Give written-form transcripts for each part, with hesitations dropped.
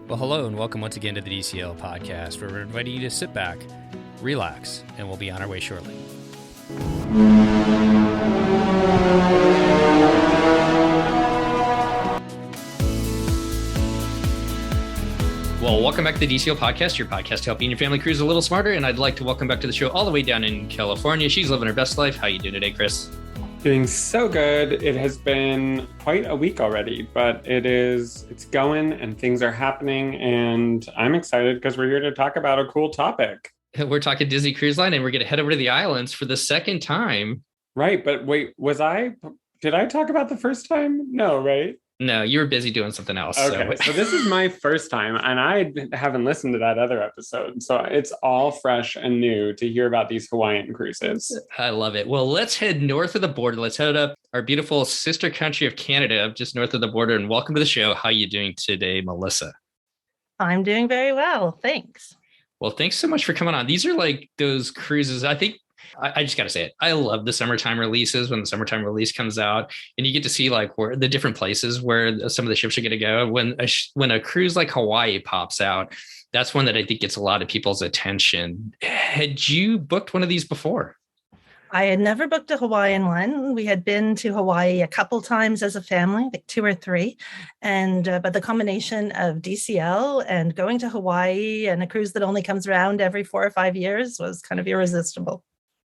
Well, hello and welcome once again to the DCL podcast, where we're inviting you to sit back, relax, and we'll be on our way shortly. Well, welcome back to the DCL podcast, your podcast to help you and your family cruise a little smarter. And I'd like to welcome back to the show all the way down in California. She's living her best life. How you doing today, Chris? Doing so good. It has been quite a week already, but it's going and things are happening. And I'm excited because we're here to talk about a cool topic. We're talking Disney Cruise Line and we're going to head over to the islands for the second time. Right. But wait, did I talk about the first time? No, right? No, you were busy doing something else. Okay, so this is my first time and I haven't listened to that other episode. So it's all fresh and new to hear about these Hawaiian cruises. I love it. Well, let's head north of the border. Let's head up our beautiful sister country of Canada, just north of the border. And welcome to the show. How are you doing today, Melissa? I'm doing very well. Thanks. Well, thanks so much for coming on. These are like those cruises. I think I just got to say it. I love the summertime releases when the summertime release comes out and you get to see like where the different places where some of the ships are going to go. When a cruise like Hawaii pops out, that's one that I think gets a lot of people's attention. Had you booked one of these before? I had never booked a Hawaiian one. We had been to Hawaii a couple times as a family, like 2 or 3. But the combination of DCL and going to Hawaii and a cruise that only comes around every 4 or 5 years was kind of irresistible.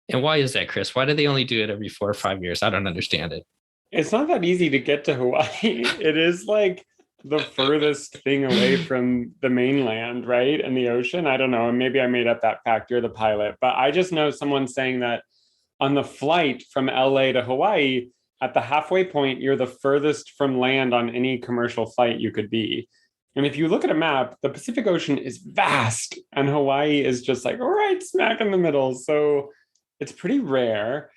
And why is that, Chris? Why do they only do it every 4 or 5 years? I don't understand it. It's not that easy to get to Hawaii. It is like the furthest thing away from the mainland, right? And the ocean. I don't know. Maybe I made up that fact. You're the pilot. But I just know someone saying that on the flight from LA to Hawaii, at the halfway point, you're the furthest from land on any commercial flight you could be. And if you look at a map, the Pacific Ocean is vast and Hawaii is just like right smack in the middle. So it's pretty rare.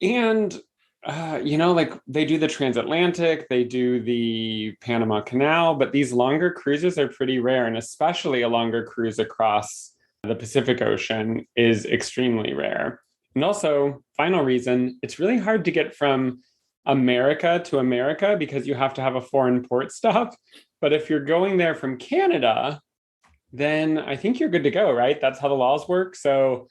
And, like they do the transatlantic, they do the Panama Canal, but these longer cruises are pretty rare. And especially a longer cruise across the Pacific Ocean is extremely rare. And also, final reason, it's really hard to get from America to America because you have to have a foreign port stop. But if you're going there from Canada, then I think you're good to go, right? That's how the laws work. So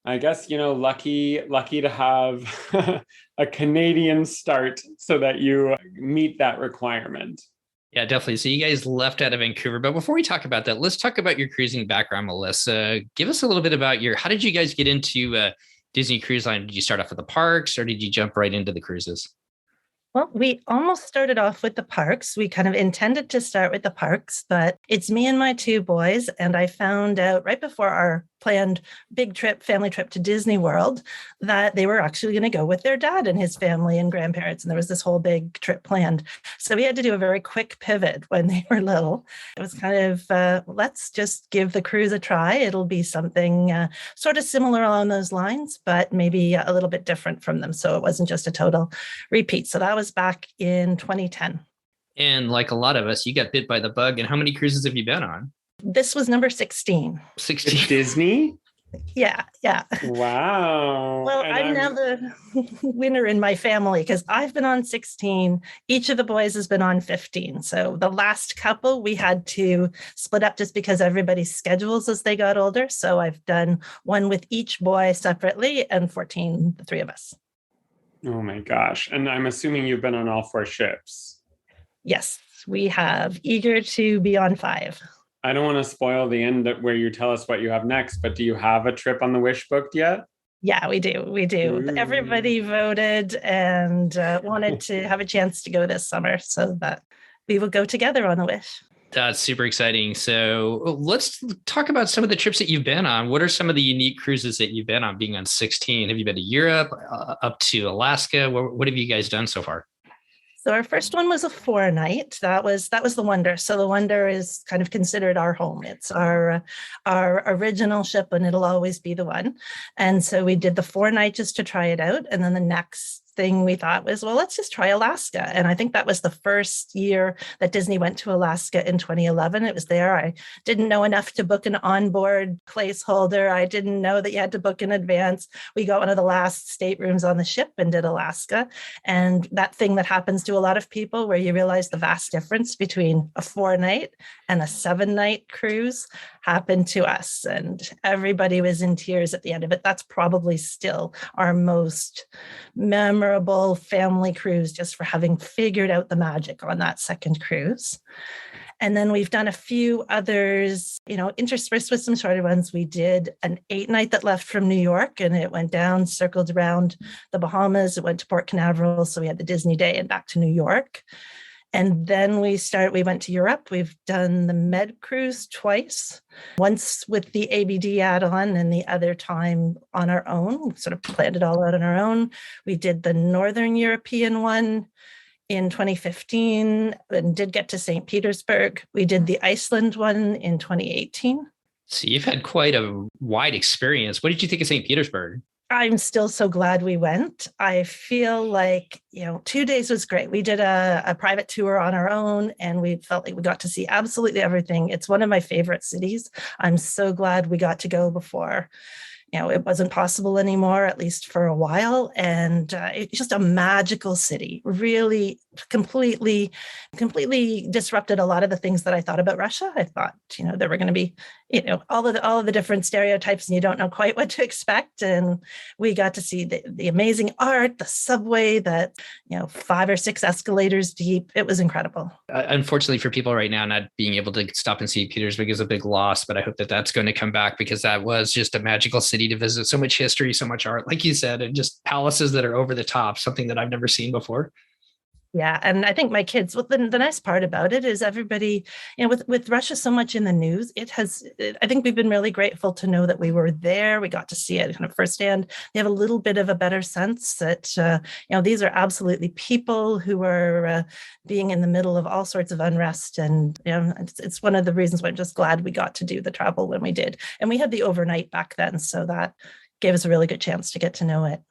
I guess, lucky to have a Canadian start so that you meet that requirement. Yeah, definitely. So you guys left out of Vancouver. But before we talk about that, let's talk about your cruising background, Melissa. Give us a little bit about how did you guys get into Disney Cruise Line? Did you start off with the parks or did you jump right into the cruises? Well, we almost started off with the parks. We kind of intended to start with the parks, but it's me and my 2 boys. And I found out right before our planned big trip, family trip to Disney World, that they were actually going to go with their dad and his family and grandparents. And there was this whole big trip planned. So we had to do a very quick pivot when they were little. It was kind of, let's just give the cruise a try. It'll be something sort of similar along those lines, but maybe a little bit different from them. So it wasn't just a total repeat. So that was back in 2010. And like a lot of us, you got bit by the bug. And how many cruises have you been on? This was number 16. 16. Disney? Yeah. Wow. Well, I'm now the winner in my family because I've been on 16. Each of the boys has been on 15. So the last couple we had to split up just because everybody's schedules as they got older. So I've done one with each boy separately and 14, the 3 of us. Oh my gosh. And I'm assuming you've been on all 4 ships. Yes, we have. Eager to be on 5. I don't want to spoil the end where you tell us what you have next, but do you have a trip on the wish booked yet? Yeah, we do. Ooh. Everybody voted and wanted to have a chance to go this summer so that we will go together on the wish. That's super exciting. So let's talk about some of the trips that you've been on. What are some of the unique cruises that you've been on being on 16? Have you been to Europe, up to Alaska? What have you guys done so far? So our first one was a 4-night. That was the Wonder. So the Wonder is kind of considered our home. It's our original ship, and it'll always be the one. And so we did the 4-night just to try it out, and then the next thing we thought was, well, let's just try Alaska. And I think that was the first year that Disney went to Alaska in 2011. It was there. I didn't know enough to book an onboard placeholder. I didn't know that you had to book in advance. We got one of the last staterooms on the ship and did Alaska. And that thing that happens to a lot of people where you realize the vast difference between a 4-night and a 7-night cruise happened to us. And everybody was in tears at the end of it. That's probably still our most memorable family cruise, just for having figured out the magic on that second cruise. And then we've done a few others, interspersed with some shorter ones. We did an 8-night that left from New York, and it went down, circled around the Bahamas. It went to Port Canaveral. So we had the Disney day and back to New York. And then we went to Europe. We've done the Med cruise twice, once with the ABD add-on and the other time on our own. We sort of planned it all out on our own. We did the Northern European one in 2015 and did get to St. Petersburg. We did the Iceland one in 2018. So you've had quite a wide experience. What did you think of St. Petersburg? I'm still so glad we went. I feel like, 2 days was great. We did a private tour on our own, and we felt like we got to see absolutely everything. It's one of my favorite cities. I'm so glad we got to go before it wasn't possible anymore, at least for a while. And it's just a magical city, really completely disrupted a lot of the things that I thought about Russia. I thought, there were going to be, all of the different stereotypes, and you don't know quite what to expect. And we got to see the amazing art, the subway that, 5 or 6 escalators deep. It was incredible. Unfortunately for people right now, not being able to stop and see Petersburg is a big loss, but I hope that that's going to come back, because that was just a magical city to visit. So much history, so much art, like you said, and just palaces that are over the top, something that I've never seen before. Yeah. And I think my kids, the nice part about it is everybody, with Russia so much in the news, I think we've been really grateful to know that we were there. We got to see it kind of firsthand. They have a little bit of a better sense that, these are absolutely people who are being in the middle of all sorts of unrest. And, it's one of the reasons why I'm just glad we got to do the travel when we did. And we had the overnight back then. So that gave us a really good chance to get to know it.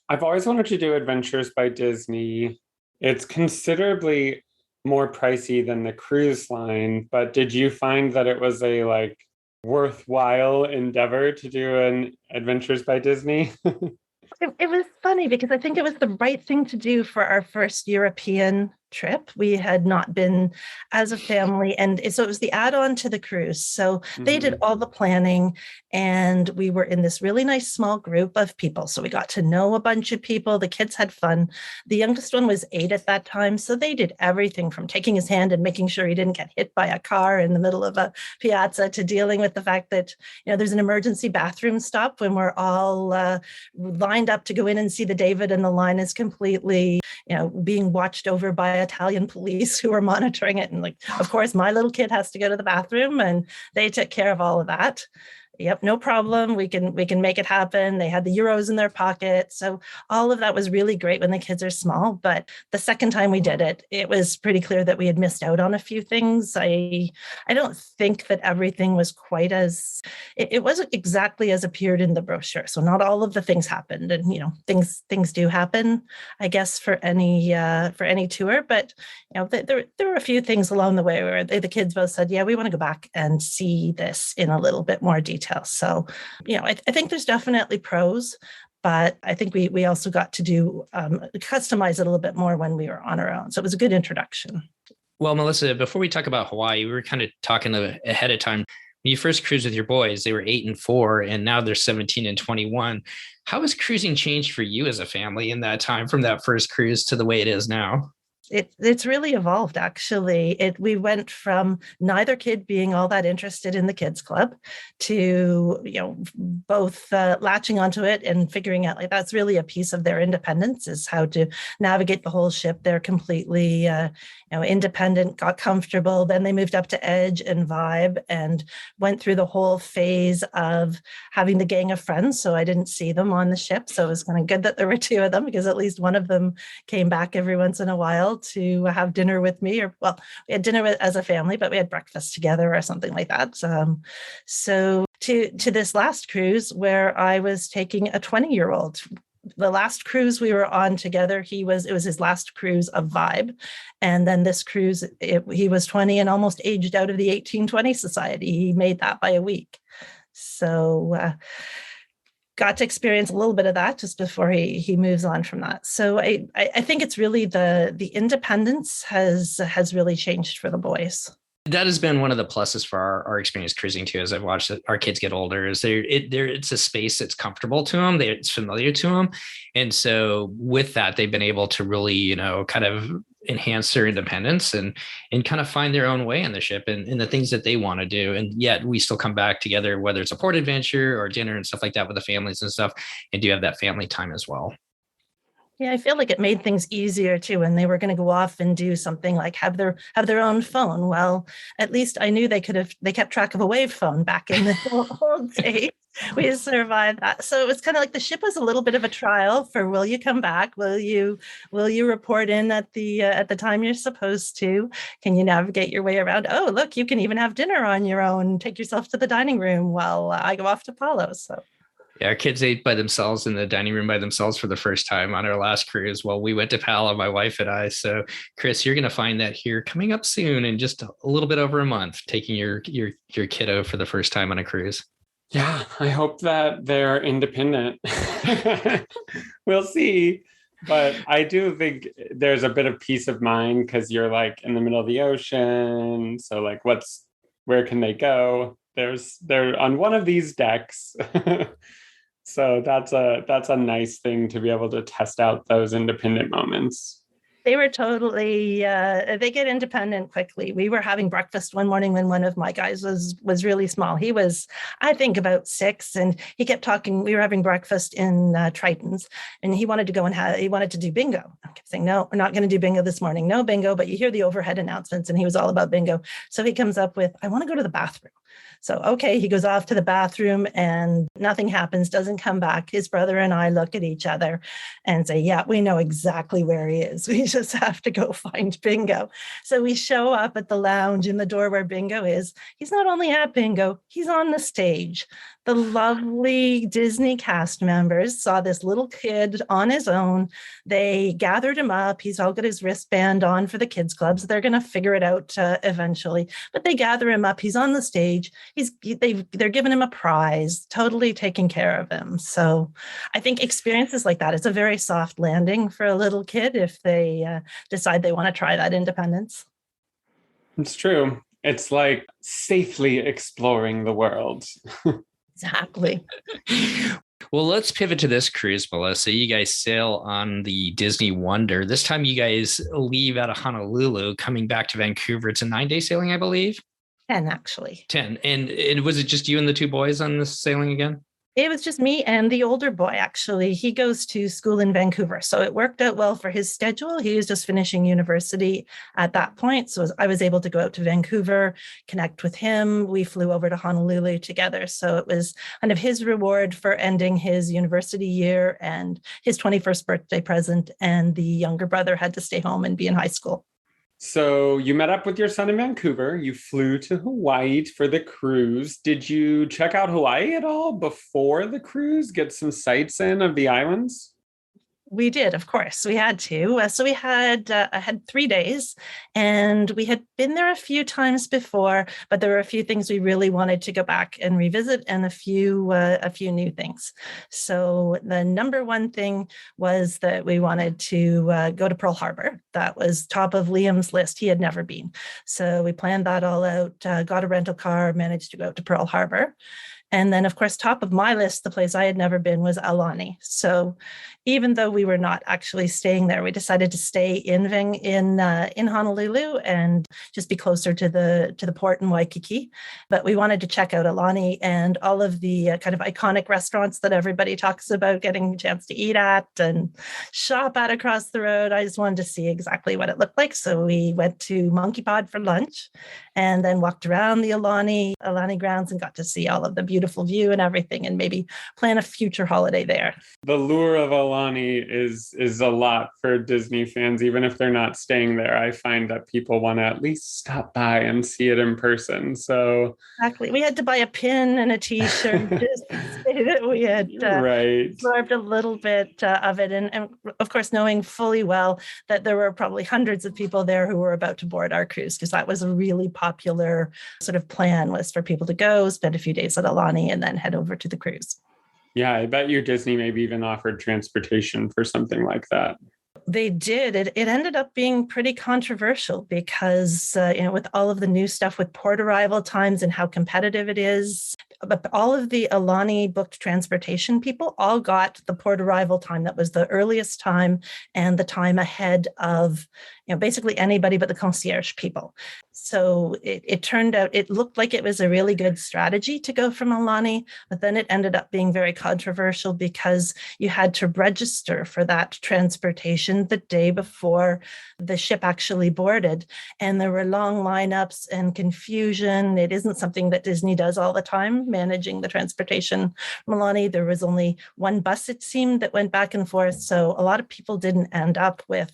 I've always wanted to do Adventures by Disney. It's considerably more pricey than the cruise line, but did you find that it was a worthwhile endeavor to do an Adventures by Disney? It was funny because I think it was the right thing to do for our first European trip. We had not been as a family. And so it was the add-on to the cruise. So they did all the planning, and we were in this really nice small group of people. So we got to know a bunch of people. The kids had fun. The youngest one was 8 at that time. So they did everything from taking his hand and making sure he didn't get hit by a car in the middle of a piazza, to dealing with the fact that, there's an emergency bathroom stop when we're all lined up to go in and see the David, and the line is completely, being watched over by Italian police who are monitoring it. And of course, my little kid has to go to the bathroom, and they took care of all of that. Yep, no problem. We can make it happen. They had the euros in their pocket. So all of that was really great when the kids are small. But the second time we did it, it was pretty clear that we had missed out on a few things. I don't think that everything was quite as, it wasn't exactly as appeared in the brochure. So not all of the things happened, and things do happen, I guess, for any tour. But there were a few things along the way where the kids both said, yeah, we want to go back and see this in a little bit more detail. So, I think there's definitely pros, but I think we also got to customize it a little bit more when we were on our own. So it was a good introduction. Well, Melissa, before we talk about Hawaii, we were kind of talking ahead of time. When you first cruised with your boys, they were 8 and 4, and now they're 17 and 21. How has cruising changed for you as a family in that time, from that first cruise to the way it is now? It's really evolved, actually. We went from neither kid being all that interested in the kids club to, both latching onto it and figuring out that's really a piece of their independence, is how to navigate the whole ship. They're completely, independent, got comfortable. Then they moved up to Edge and Vibe and went through the whole phase of having the gang of friends. So I didn't see them on the ship. So it was kind of good that there were 2 of them, because at least one of them came back every once in a while to have dinner with me, we had dinner as a family, but we had breakfast together or something like that. So to this last cruise, where I was taking a 20-year-old the last cruise we were on together, it was his last cruise of Vibe. And then this cruise, he was 20 and almost aged out of the 1820 Society. He made that by a week. So got to experience a little bit of that just before he moves on from that. So I think it's really the independence has really changed for the boys. That has been one of the pluses for our experience cruising too, as I've watched our kids get older, is it's a space that's comfortable to them. It's familiar to them. And so with that, they've been able to really, kind of enhance their independence and kind of find their own way on the ship and the things that they want to do. And yet we still come back together, whether it's a port adventure or dinner and stuff like that with the families and stuff, and do have that family time as well. Yeah, I feel like it made things easier too when they were going to go off and do something like have their own phone. Well, at least I knew they kept track of a wave phone back in the old days. We survived that. So it was kind of like the ship was a little bit of a trial for, will you come back? Will you report in at the time you're supposed to? Can you navigate your way around? Oh, look, you can even have dinner on your own. Take yourself to the dining room while I go off to Palo. So. Yeah, our kids ate by themselves in the dining room by themselves for the first time on our last cruise. Well, we went to Palo, my wife and I. So, Chris, you're going to find that here coming up soon in just a little bit over a month, taking your kiddo for the first time on a cruise. Yeah, I hope that they're independent. We'll see. But I do think there's a bit of peace of mind because you're like in the middle of the ocean. So like, where can they go? They're on one of these decks. So that's a nice thing to be able to test out those independent moments. They were totally, they get independent quickly. We were having breakfast one morning when one of my guys was really small. He was, I think, about 6, and he kept talking. We were having breakfast in Triton's, and he wanted to go he wanted to do bingo. I kept saying, no, we're not going to do bingo this morning. No bingo, but you hear the overhead announcements, and he was all about bingo. So he comes up with, I want to go to the bathroom. So, okay, he goes off to the bathroom and nothing happens, doesn't come back. His brother and I look at each other and say, yeah, we know exactly where he is. We just have to go find bingo. So we show up at the lounge in the door where bingo is. He's not only at bingo, he's on the stage. The lovely Disney cast members saw this little kid on his own. They gathered him up. He's all got his wristband on for the kids clubs. They're going to figure it out eventually, but they gather him up. He's on the stage. They're giving him a prize, totally taking care of him. So I think experiences like that, it's a very soft landing for a little kid if they decide they want to try that independence. It's true. It's like safely exploring the world. Exactly. Well, let's pivot to this cruise, Melissa. You guys sail on the Disney Wonder. This time you guys leave out of Honolulu, coming back to Vancouver. It's a 9-day sailing, I believe. 10, actually. 10. And was it just you and the 2 boys on this sailing again? It was just me and the older boy, actually. He goes to school in Vancouver, so it worked out well for his schedule. He was just finishing university at that point, so I was able to go out to Vancouver, connect with him. We flew over to Honolulu together, so it was kind of his reward for ending his university year and his 21st birthday present, and the younger brother had to stay home and be in high school. So you met up with your son in Vancouver. You flew to Hawaii for the cruise. Did you check out Hawaii at all before the cruise? Get some sights in of the islands? We did, of course. We had to. So we had I had 3 days, and we had been there a few times before, but there were a few things we really wanted to go back and revisit, and a few new things. So the number one thing was that we wanted to go to Pearl Harbor. That was top of Liam's list. He had never been, so we planned that all out. Got a rental car, managed to go out to Pearl Harbor. And then, of course, top of my list, the place I had never been was Aulani. So even though we were not actually staying there, we decided to stay in Honolulu and just be closer to the port in Waikiki. But we wanted to check out Aulani and all of the kind of iconic restaurants that everybody talks about getting a chance to eat at and shop at across the road. I just wanted to see exactly what it looked like. So we went to Monkey Pod for lunch. and then walked around the Alani grounds and got to see all of the beautiful view and everything, and maybe plan a future holiday there. The lure of Alani is a lot for Disney fans, even if they're not staying there. I find that people want to at least stop by and see it in person. So exactly, we had to buy a pin and a T-shirt just to say that we had absorbed a little bit of it, and of course, knowing fully well that there were probably hundreds of people there who were about to board our cruise, because that was a really popular sort of plan, was for people to go spend a few days at Alani and then head over to the cruise. Yeah, I bet you Disney maybe even offered transportation for something like that. They did. It ended up being pretty controversial because, with all of the new stuff with port arrival times and how competitive it is, but all of the Alani booked transportation people all got the port arrival time that was the earliest time and the time ahead of, basically anybody but the concierge people. So it turned out, it looked like it was a really good strategy to go from Alani, but then it ended up being very controversial because you had to register for that transportation the day before the ship actually boarded. And there were long lineups and confusion. It isn't something that Disney does all the time, managing the transportation from Alani. There was only one bus, it seemed, that went back and forth. So a lot of people didn't end up with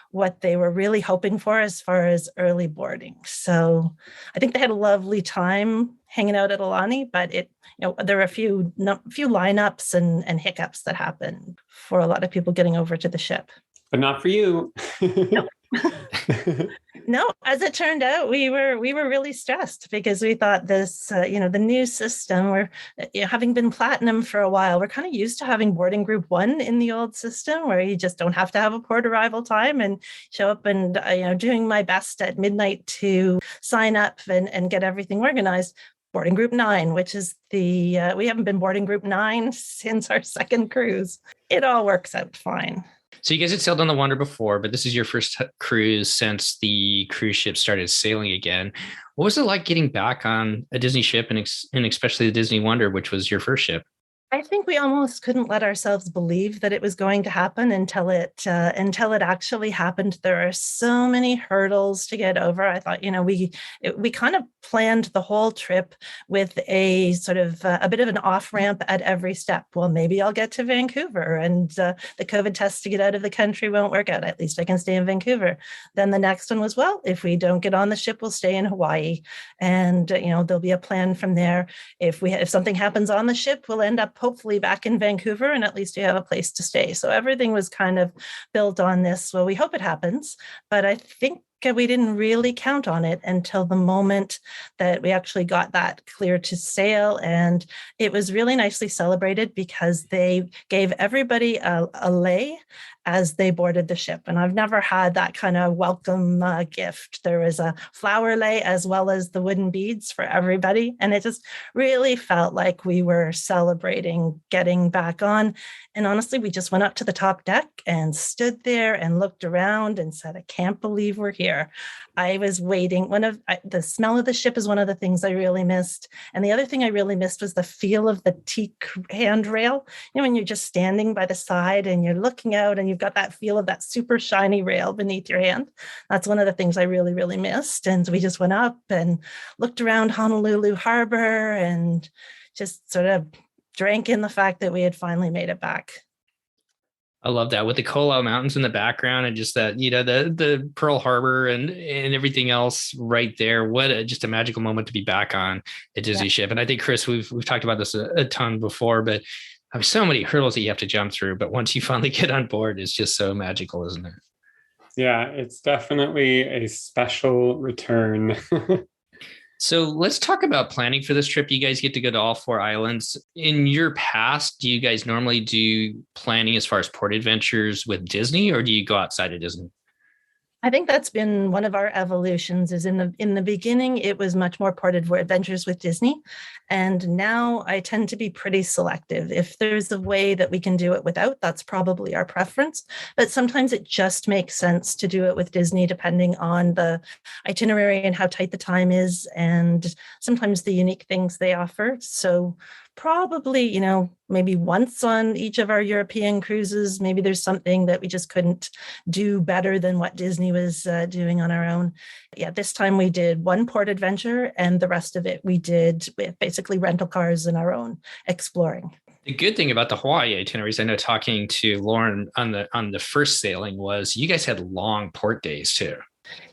what they were really hoping for as far as early boarding. So I think they had a lovely time hanging out at Alani, but there were a few lineups and hiccups that happened for a lot of people getting over to the ship. But not for you. No. No, as it turned out, we were really stressed because we thought this, the new system, we're having been platinum for a while, we're kind of used to having boarding group 1 in the old system where you just don't have to have a port arrival time and show up, and doing my best at midnight to sign up and get everything organized. Boarding group 9, which is we haven't been boarding group 9 since our second cruise. It all works out fine. So you guys had sailed on the Wonder before, but this is your first cruise since the cruise ship started sailing again. What was it like getting back on a Disney ship and especially the Disney Wonder, which was your first ship? I think we almost couldn't let ourselves believe that it was going to happen until it actually happened. There are so many hurdles to get over. I thought, we kind of planned the whole trip with a sort of a bit of an off ramp at every step. Well, maybe I'll get to Vancouver and the COVID test to get out of the country won't work out. At least I can stay in Vancouver. Then the next one was, well, if we don't get on the ship, we'll stay in Hawaii, and there'll be a plan from there. If something happens on the ship, we'll end up hopefully back in Vancouver, and at least you have a place to stay. So everything was kind of built on this. Well, we hope it happens, but I think we didn't really count on it until the moment that we actually got that clear to sail. And it was really nicely celebrated because they gave everybody a lei as they boarded the ship. And I've never had that kind of welcome gift. There was a flower lei as well as the wooden beads for everybody. And it just really felt like we were celebrating getting back on. And honestly, we just went up to the top deck and stood there and looked around and said, I can't believe we're here. I was waiting. The smell of the ship is one of the things I really missed. And the other thing I really missed was the feel of the teak handrail. When you're just standing by the side and you're looking out and you've got that feel of that super shiny rail beneath your hand. That's one of the things I really, really missed. And we just went up and looked around Honolulu Harbor and just sort of drank in the fact that we had finally made it back. I love that, with the Kolau Mountains in the background and just that, the Pearl Harbor and everything else right there. What just a magical moment to be back on a Disney ship. And I think, Chris, we've talked about this a ton before, but there's so many hurdles that you have to jump through. But once you finally get on board, it's just so magical, isn't it? Yeah, it's definitely a special return. So let's talk about planning for this trip. You guys get to go to all 4 islands. In your past, do you guys normally do planning as far as port adventures with Disney, or do you go outside of Disney? I think that's been one of our evolutions. Is in the beginning, it was much more port adventures with Disney. And now I tend to be pretty selective. If there's a way that we can do it without, that's probably our preference. But sometimes it just makes sense to do it with Disney, depending on the itinerary and how tight the time is, and sometimes the unique things they offer. So probably, maybe once on each of our European cruises. Maybe there's something that we just couldn't do better than what Disney was doing on our own. Yeah, this time we did one port adventure, and the rest of it we did with basically rental cars and our own exploring. The good thing about the Hawaii itineraries, I know talking to Lauren on the first sailing, was you guys had long port days too.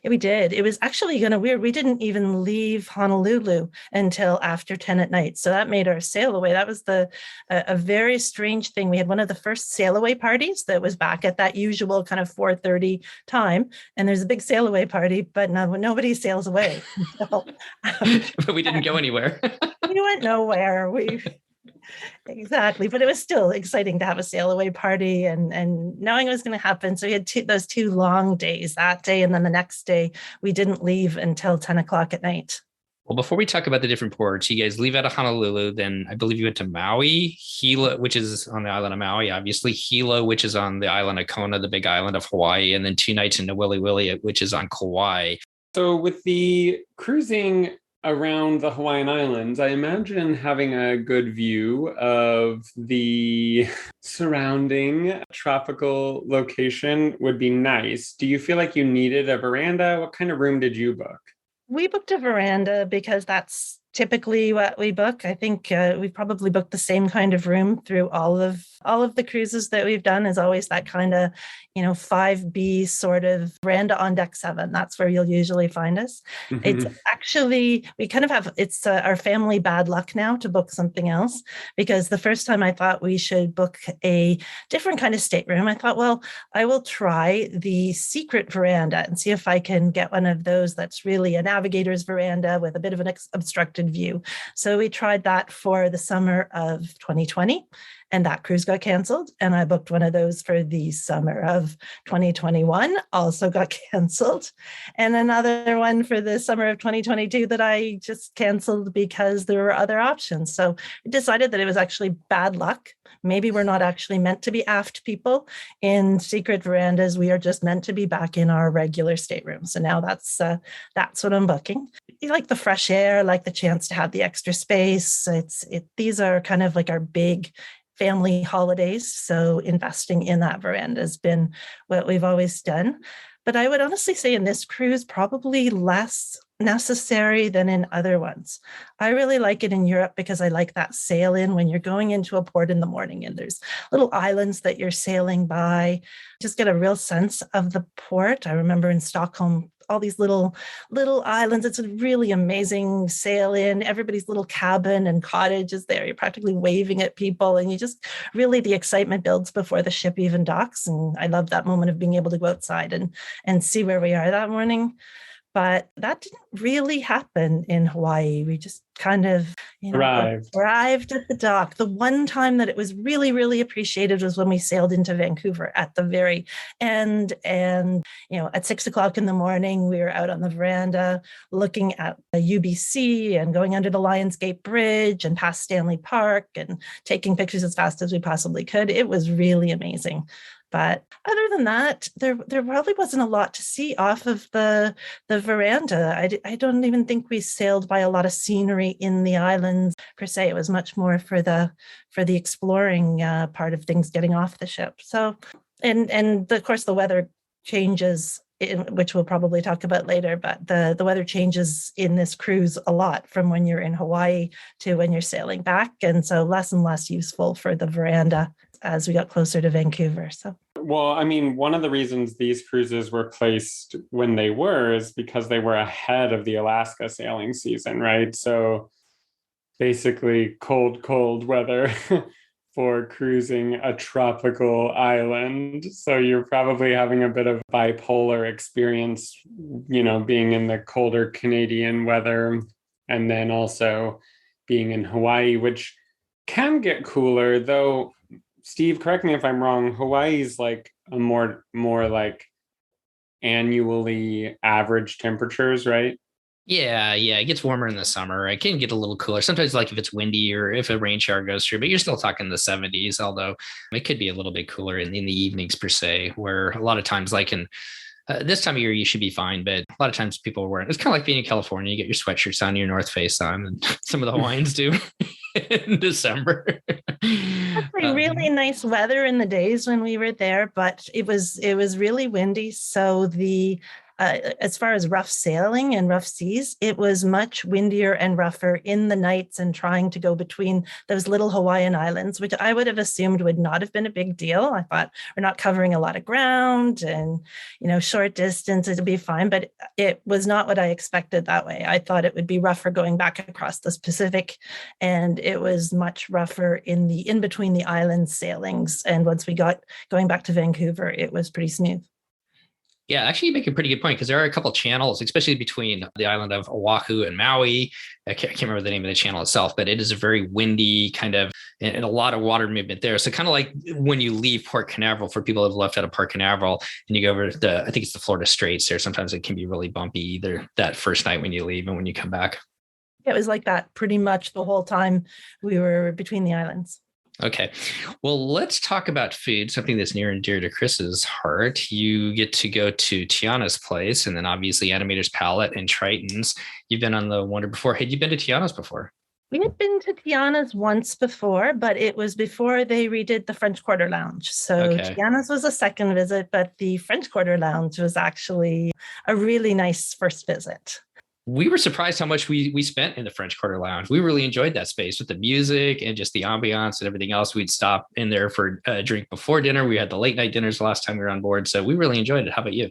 Yeah, we did. It was actually kind of weird. We didn't even leave Honolulu until after 10 at night. So that made our sail away. That was a very strange thing. We had one of the first sail away parties that was back at that usual kind of 4:30 time. And there's a big sail away party, but nobody sails away. So, but we didn't go anywhere. We went nowhere. Exactly. But it was still exciting to have a sail away party and knowing it was going to happen. So we had those 2 long days that day. And then the next day, we didn't leave until 10 o'clock at night. Well, before we talk about the different ports, you guys leave out of Honolulu. Then I believe you went to Maui, Hilo, which is on the island of Maui, obviously, Hilo, which is on the island of Kona, the big island of Hawaii, and then 2 nights in Wili Wili, which is on Kauai. So with the cruising around the Hawaiian Islands, I imagine having a good view of the surrounding tropical location would be nice. Do you feel like you needed a veranda? What kind of room did you book? We booked a veranda because that's typically what we book. I think we've probably booked the same kind of room through all of the cruises that we've done. Is always that kind of 5B sort of veranda on deck 7. That's where you'll usually find us. Mm-hmm. It's actually, we kind of have, it's our family bad luck now to book something else, because the first time I thought we should book a different kind of stateroom, I thought, well, I will try the secret veranda and see if I can get one of those that's really a navigator's veranda with a bit of an obstructed view. So we tried that for the summer of 2020. And that cruise got canceled. And I booked one of those for the summer of 2021, also got canceled. And another one for the summer of 2022 that I just canceled because there were other options. So I decided that it was actually bad luck. Maybe we're not actually meant to be aft people in secret verandas. We are just meant to be back in our regular stateroom. So now that's what I'm booking. You like the fresh air, like the chance to have the extra space. These are kind of like our big family holidays. So investing in that veranda has been what we've always done. But I would honestly say in this cruise, probably less necessary than in other ones. I really like it in Europe because I like that sail in when you're going into a port in the morning and there's little islands that you're sailing by. Just get a real sense of the port. I remember in Stockholm, all these little islands. It's a really amazing sail in. Everybody's little cabin and cottage is there. You're practically waving at people, and you just really, the excitement builds before the ship even docks. And I love that moment of being able to go outside and see where we are that morning. But that didn't really happen in Hawaii. We just kind of arrived at the dock. The one time that it was really, really appreciated was when we sailed into Vancouver at the very end. And, at 6 o'clock in the morning, we were out on the veranda looking at the UBC and going under the Lionsgate Bridge and past Stanley Park and taking pictures as fast as we possibly could. It was really amazing. But other than that, there probably wasn't a lot to see off of the veranda. I don't even think we sailed by a lot of scenery in the islands per se. It was much more for the exploring part of things, getting off the ship. So, and of course the weather changes, which we'll probably talk about later. But the weather changes in this cruise a lot from when you're in Hawaii to when you're sailing back, and so less and less useful for the veranda as we got closer to Vancouver. So, well, I mean, one of the reasons these cruises were placed when they were is because they were ahead of the Alaska sailing season, right? So basically cold weather for cruising a tropical island. So you're probably having a bit of bipolar experience, being in the colder Canadian weather and then also being in Hawaii, which can get cooler, though. Steve, correct me if I'm wrong, Hawaii's like a more like annually average temperatures, right? Yeah, it gets warmer in the summer. It can get a little cooler. Sometimes like if it's windy or if a rain shower goes through, but you're still talking the 70s, although it could be a little bit cooler in the evenings per se, where a lot of times like in this time of year, you should be fine. But a lot of times people are wearing, it's kind of like being in California, you get your sweatshirts on, your North Face on, and some of the Hawaiians do. in December. Actually, really nice weather in the days when we were there, but it was really windy. So the as far as rough sailing and rough seas, it was much windier and rougher in the nights and trying to go between those little Hawaiian Islands, which I would have assumed would not have been a big deal. I thought we're not covering a lot of ground and, short distance, it'd be fine, but it was not what I expected that way. I thought it would be rougher going back across the Pacific, and it was much rougher in between the islands sailings. And once we got going back to Vancouver, it was pretty smooth. Yeah, actually, you make a pretty good point because there are a couple channels, especially between the island of Oahu and Maui. I can't remember the name of the channel itself, but it is a very windy kind of, and a lot of water movement there. So kind of like when you leave Port Canaveral, for people who have left out of Port Canaveral and you go over to I think it's the Florida Straits there. Sometimes it can be really bumpy either that first night when you leave and when you come back. It was like that pretty much the whole time we were between the islands. Okay. Well, let's talk about food, something that's near and dear to Chris's heart. You get to go to Tiana's place and then obviously Animator's Palette and Triton's. You've been on the Wonder before. Had you been to Tiana's before? We had been to Tiana's once before, but it was before they redid the French Quarter Lounge. So okay. Tiana's was a second visit, but the French Quarter Lounge was actually a really nice first visit. We were surprised how much we spent in the French Quarter Lounge. We really enjoyed that space with the music and just the ambiance and everything else. We'd stop in there for a drink before dinner. We had the late night dinners the last time we were on board. So we really enjoyed it. How about you?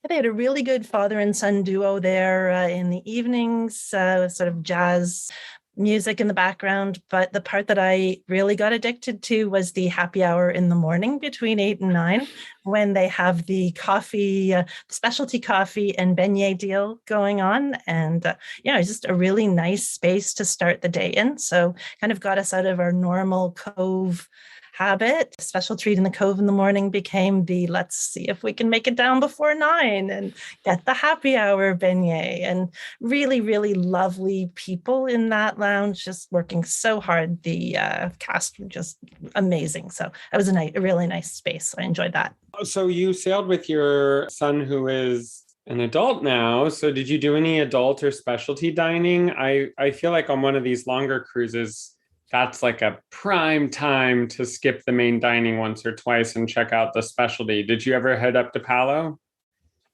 They had a really good father and son duo there in the evenings, sort of jazz music in the background. But the part that I really got addicted to was the happy hour in the morning between 8 and 9, when they have the coffee, specialty coffee and beignet deal going on. And it's just a really nice space to start the day in. So kind of got us out of our normal Cove habit. A special treat in the Cove in the morning became the let's see if we can make it down before 9 and get the happy hour beignet. And really, really lovely people in that lounge, just working so hard. The cast were just amazing. So it was a really nice space. I enjoyed that. So you sailed with your son, who is an adult now. So did you do any adult or specialty dining? I feel like on one of these longer cruises, that's like a prime time to skip the main dining once or twice and check out the specialty. Did you ever head up to Palo?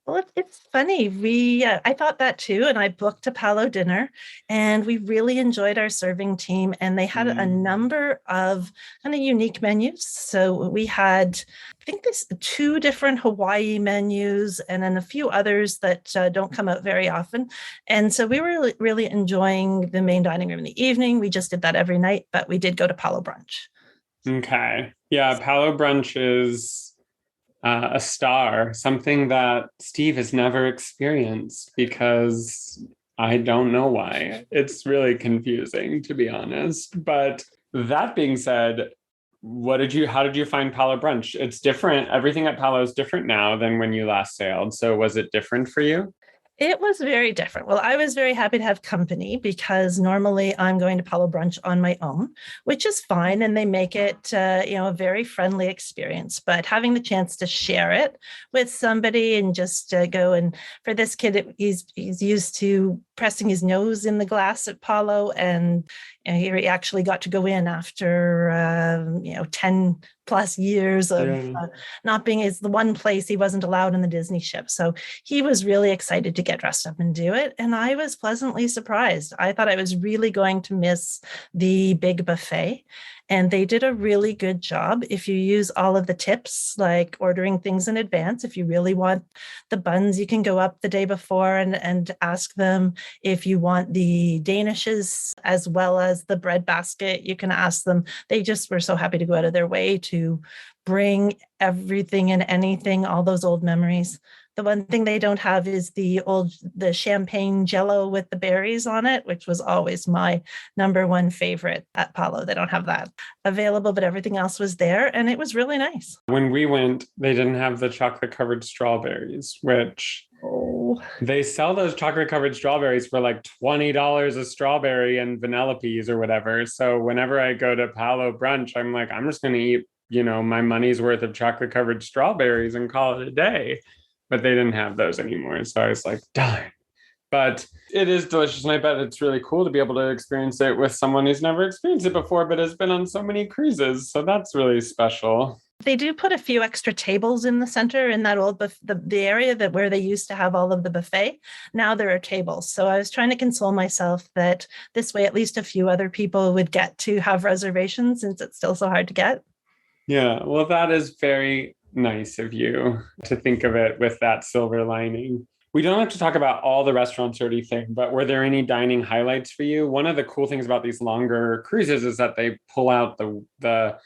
Well, it's funny. I thought that too, and I booked a Palo dinner, and we really enjoyed our serving team, and they had a number of kind of unique menus. So we had, I think there's 2 different Hawaii menus, and then a few others that don't come out very often. And so we were really, really enjoying the main dining room in the evening. We just did that every night, but we did go to Palo brunch. Okay, yeah, Palo brunch is a star, something that Steve has never experienced because I don't know why. It's really confusing, to be honest. But that being said, how did you find Palo brunch? It's different. Everything at Palo is different now than when you last sailed. So was it different for you? It was very different. Well, I was very happy to have company because normally I'm going to Palo brunch on my own, which is fine. And they make it, a very friendly experience. But having the chance to share it with somebody and just go, and for this kid, he's used to pressing his nose in the glass at Palo, and he actually got to go in after 10 plus years of not being, is the one place he wasn't allowed in the Disney ship. So he was really excited to get dressed up and do it. And I was pleasantly surprised. I thought I was really going to miss the big buffet. And they did a really good job. If you use all of the tips, like ordering things in advance, if you really want the buns, you can go up the day before and ask them. If you want the danishes as well as the bread basket, you can ask them. They just were so happy to go out of their way to bring everything and anything, all those old memories. The one thing they don't have is the champagne jello with the berries on it, which was always my number one favorite at Palo. They don't have that available, but everything else was there, and it was really nice. When we went, they didn't have the chocolate-covered strawberries, which they sell those chocolate-covered strawberries for like $20 a strawberry and vanilla peas or whatever. So whenever I go to Palo brunch, I'm like, I'm just going to eat, my money's worth of chocolate-covered strawberries and call it a day. But they didn't have those anymore. So I was like, darn. But it is delicious. And I bet it's really cool to be able to experience it with someone who's never experienced it before, but has been on so many cruises. So that's really special. They do put a few extra tables in the center in that old the area that where they used to have all of the buffet. Now there are tables. So I was trying to console myself that this way at least a few other people would get to have reservations since it's still so hard to get. Yeah, well, that is very nice of you to think of it with that silver lining. We don't have to talk about all the restaurants or anything, but were there any dining highlights for you? One of the cool things about these longer cruises is that they pull out the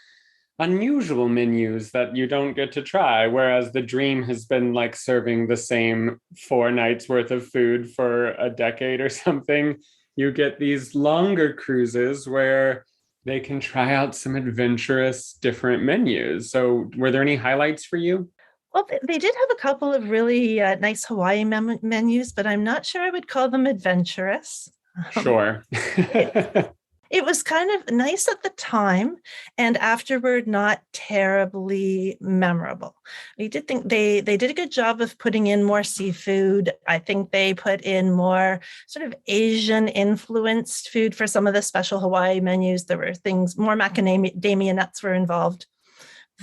unusual menus that you don't get to try, whereas the dream has been like serving the same 4 nights worth of food for a decade or something. You get these longer cruises where they can try out some adventurous different menus. So were there any highlights for you? Well, they did have a couple of really nice Hawaii menus, but I'm not sure I would call them adventurous. Sure. It was kind of nice at the time, and afterward, not terribly memorable. We did think they did a good job of putting in more seafood. I think they put in more sort of Asian influenced food for some of the special Hawaii menus. There were things, more macadamia nuts were involved,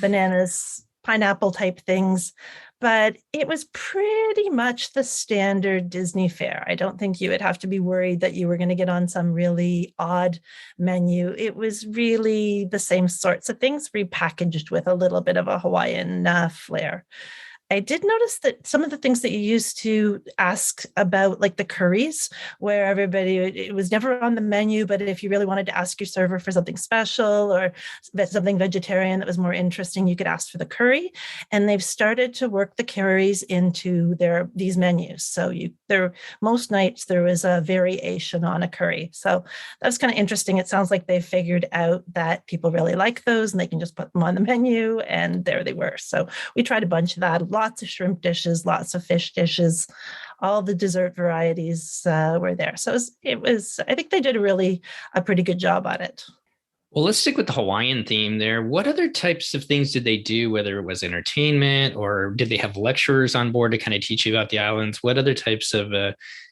bananas, pineapple type things, but it was pretty much the standard Disney fare. I don't think you would have to be worried that you were going to get on some really odd menu. It was really the same sorts of things repackaged with a little bit of a Hawaiian flair. I did notice that some of the things that you used to ask about, like the curries, where everybody, it was never on the menu, but if you really wanted to ask your server for something special or something vegetarian that was more interesting, you could ask for the curry. And they've started to work the curries into these menus. So most nights there was a variation on a curry. So that was kind of interesting. It sounds like they figured out that people really like those and they can just put them on the menu, and there they were. So we tried a bunch of that. Lots of shrimp dishes, lots of fish dishes, all the dessert varieties were there. So it was, I think they did a pretty good job at it. Well, let's stick with the Hawaiian theme there. What other types of things did they do, whether it was entertainment or did they have lecturers on board to kind of teach you about the islands? What other types of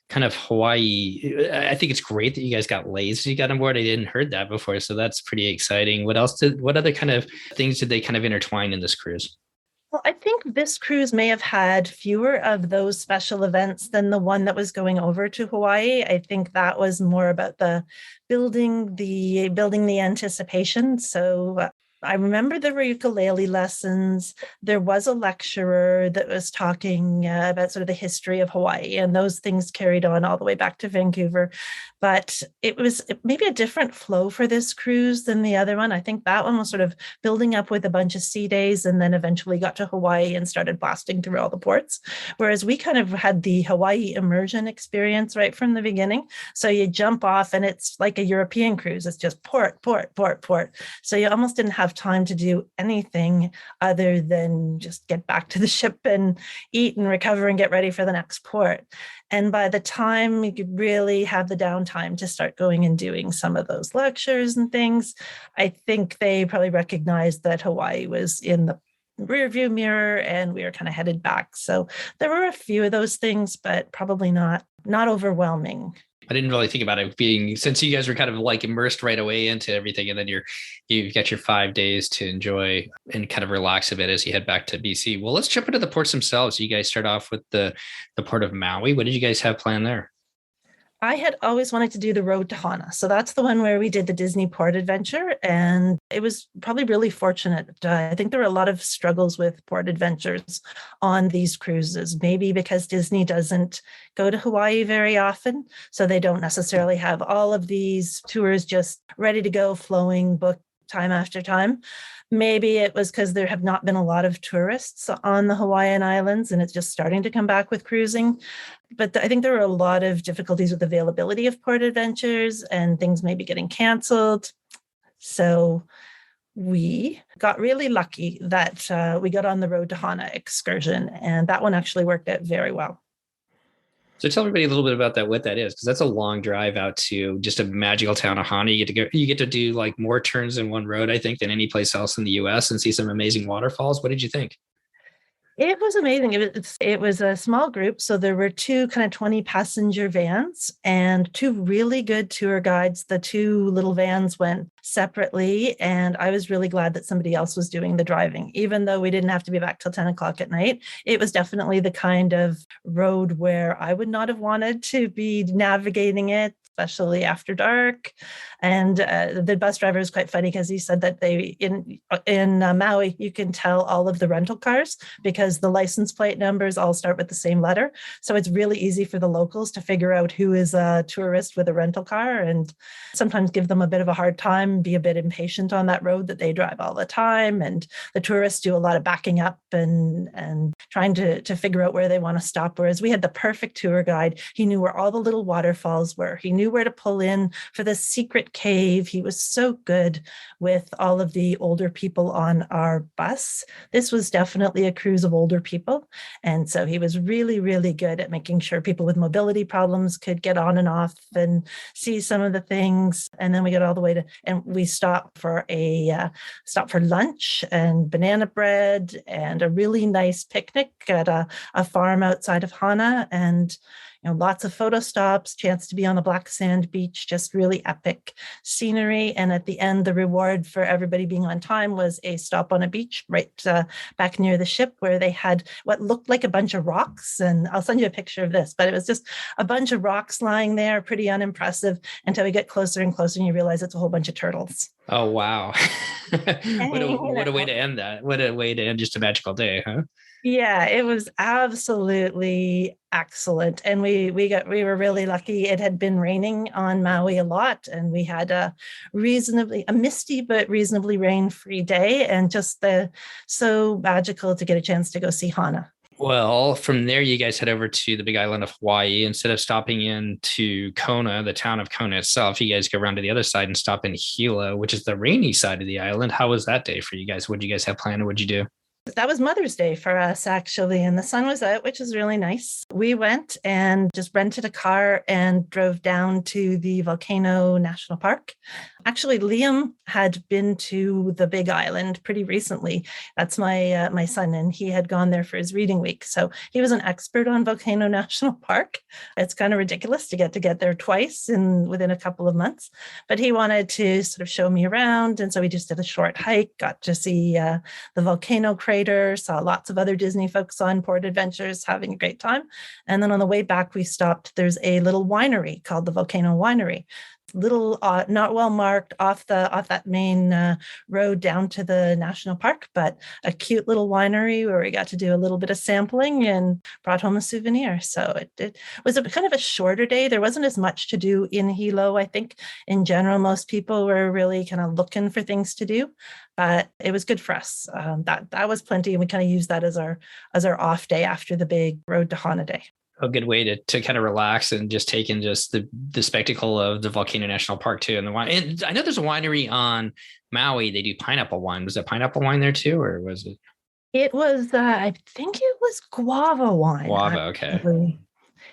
kind of Hawaii? I think it's great that you guys got lazy you got on board. I didn't heard that before, so that's pretty exciting. What other kind of things did they kind of intertwine in this cruise? Well, I think this cruise may have had fewer of those special events than the one that was going over to Hawaii. I think that was more about the building the anticipation. So I remember there were ukulele lessons. There was a lecturer that was talking about sort of the history of Hawaii, and those things carried on all the way back to Vancouver. But it was maybe a different flow for this cruise than the other one. I think that one was sort of building up with a bunch of sea days and then eventually got to Hawaii and started blasting through all the ports. Whereas we kind of had the Hawaii immersion experience right from the beginning. So you jump off and it's like a European cruise. It's just port, port, port, port. So you almost didn't have time to do anything other than just get back to the ship and eat and recover and get ready for the next port. And by the time you could really have the downtime to start going and doing some of those lectures and things, I think they probably recognized that Hawaii was in the rearview mirror and we were kind of headed back. So there were a few of those things, but probably not overwhelming. I didn't really think about it being, since you guys were kind of like immersed right away into everything, and then you've got your 5 days to enjoy and kind of relax a bit as you head back to BC. Well, let's jump into the ports themselves. You guys start off with the port of Maui. What did you guys have planned there? I had always wanted to do the road to Hana. So that's the one where we did the Disney port adventure. And it was probably really fortunate. I think there were a lot of struggles with port adventures on these cruises, maybe because Disney doesn't go to Hawaii very often. So they don't necessarily have all of these tours just ready to go, flowing, booked time after time. Maybe it was because there have not been a lot of tourists on the Hawaiian Islands and it's just starting to come back with cruising. But I think there were a lot of difficulties with availability of port adventures and things maybe getting canceled. So we got really lucky that we got on the Road to Hana excursion, and that one actually worked out very well. So tell everybody a little bit about that, what that is, because that's a long drive out to just a magical town of Hana. You get to do like more turns in one road, I think, than any place else in the US and see some amazing waterfalls. What did you think? It was amazing. It was a small group. So there were two kind of 20 passenger vans and two really good tour guides. The two little vans went separately. And I was really glad that somebody else was doing the driving, even though we didn't have to be back till 10 o'clock at night. It was definitely the kind of road where I would not have wanted to be navigating it, especially after dark. And the bus driver is quite funny because he said that in Maui, you can tell all of the rental cars because the license plate numbers all start with the same letter. So it's really easy for the locals to figure out who is a tourist with a rental car and sometimes give them a bit of a hard time, be a bit impatient on that road that they drive all the time. And the tourists do a lot of backing up and trying to figure out where they want to stop. Whereas we had the perfect tour guide. He knew where all the little waterfalls were. He knew where to pull in for the secret cave. He was so good with all of the older people on our bus. This was definitely a cruise of older people. And so he was really, really good at making sure people with mobility problems could get on and off and see some of the things. And then we got all the way to, and we stopped for lunch and banana bread and a really nice picnic at a farm outside of Hana. And lots of photo stops, chance to be on the black sand beach, just really epic scenery. And at the end, the reward for everybody being on time was a stop on a beach right back near the ship where they had what looked like a bunch of rocks. And I'll send you a picture of this, but it was just a bunch of rocks lying there, pretty unimpressive until we get closer and closer and you realize it's a whole bunch of turtles. Oh, wow. What a way to end that. What a way to end just a magical day, huh? Yeah, it was absolutely excellent. And we were really lucky. It had been raining on Maui a lot, and we had a misty but reasonably rain-free day, and just so magical to get a chance to go see Hana. Well, from there, you guys head over to the big island of Hawaii. Instead of stopping into Kona, the town of Kona itself, you guys go around to the other side and stop in Hilo, which is the rainy side of the island. How was that day for you guys? What did you guys have planned? What'd you do? That was Mother's Day for us, actually, and the sun was out, which is really nice. We went and just rented a car and drove down to the Volcano National Park. Actually, Liam had been to the Big Island pretty recently. That's my son, and he had gone there for his reading week. So he was an expert on Volcano National Park. It's kind of ridiculous to get there twice within a couple of months, but he wanted to sort of show me around, and so we just did a short hike, got to see the volcano crater, saw lots of other Disney folks on Port Adventures having a great time. And then on the way back, we stopped. There's a little winery called the Volcano Winery. Little not well marked off that main road down to the national park, but a cute little winery where we got to do a little bit of sampling and brought home a souvenir. So it was a kind of a shorter day. There wasn't as much to do in Hilo. I think in general, most people were really kind of looking for things to do, but it was good for us. That was plenty, and we kind of used that as our off day after the big Road to Hana day. A good way to kind of relax and just take in just the spectacle of the Volcano National Park too. And the wine. And I know there's a winery on Maui. They do pineapple wine. Was it pineapple wine there too, or was it? It was, I think it was guava wine. Guava, okay.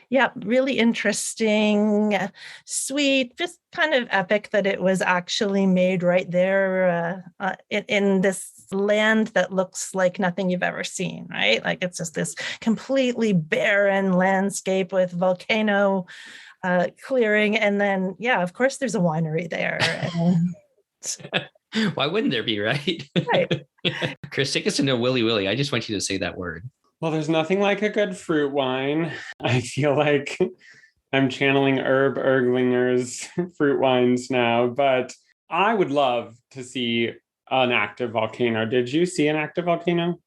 Yeah, really interesting, sweet, just kind of epic that it was actually made right there in this land that looks like nothing you've ever seen, right? Like it's just this completely barren landscape with volcano clearing. And then, yeah, of course, there's a winery there. Why wouldn't there be, right? Right. Chris, take us into Willy Willy. I just want you to say that word. Well, there's nothing like a good fruit wine. I feel like I'm channeling Herb Erglinger's fruit wines now, but I would love to see an active volcano. Did you see an active volcano?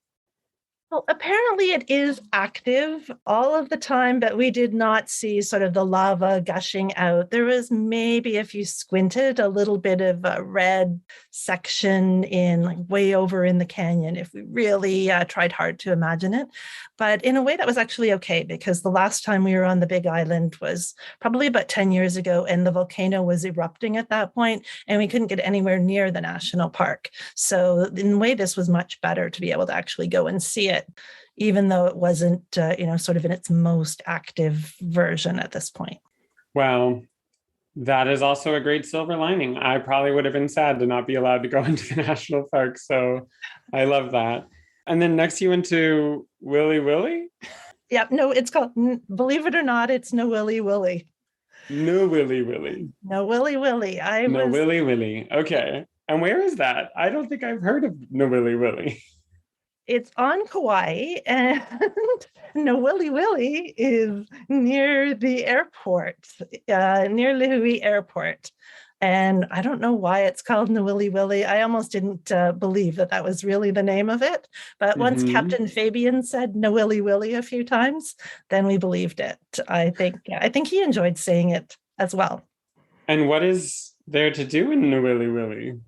Well, apparently it is active all of the time, but we did not see sort of the lava gushing out. There was maybe, if you squinted, a little bit of a red section in like way over in the canyon if we really tried hard to imagine it. But in a way that was actually okay, because the last time we were on the Big Island was probably about 10 years ago, and the volcano was erupting at that point, and we couldn't get anywhere near the national park. So in a way, this was much better to be able to actually go and see it, even though it wasn't, sort of in its most active version at this point. Well, that is also a great silver lining. I probably would have been sad to not be allowed to go into the national park. So I love that. And then next you went to Willy Willy? Yeah, no, it's called, believe it or not, it's No Willy Willy. No Willy Willy. No Willy Willy. No Willy Willy. Okay. And where is that? I don't think I've heard of No Willy Willy. It's on Kauai, and No Willy Willy is near the airport, near Lihui Airport. And I don't know why it's called No Willy Willy. I almost didn't believe that that was really the name of it. But once Captain Fabian said No Willy Willy a few times, then we believed it. I think he enjoyed saying it as well. And what is there to do in No Willy Willy?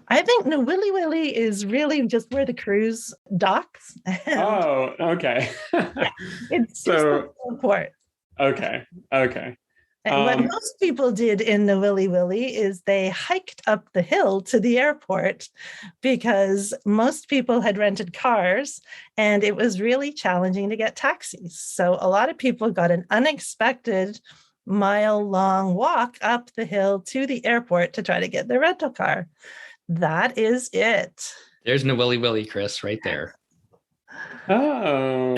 I think No Willy Willy is really just where the cruise docks. Oh, okay. Yeah, it's so, just the airport. Okay. And what most people did in the Willy Willy is they hiked up the hill to the airport because most people had rented cars and it was really challenging to get taxis. So a lot of people got an unexpected mile-long walk up the hill to the airport to try to get their rental car. That is it. There's No Willy Willy, Chris, right there. Oh.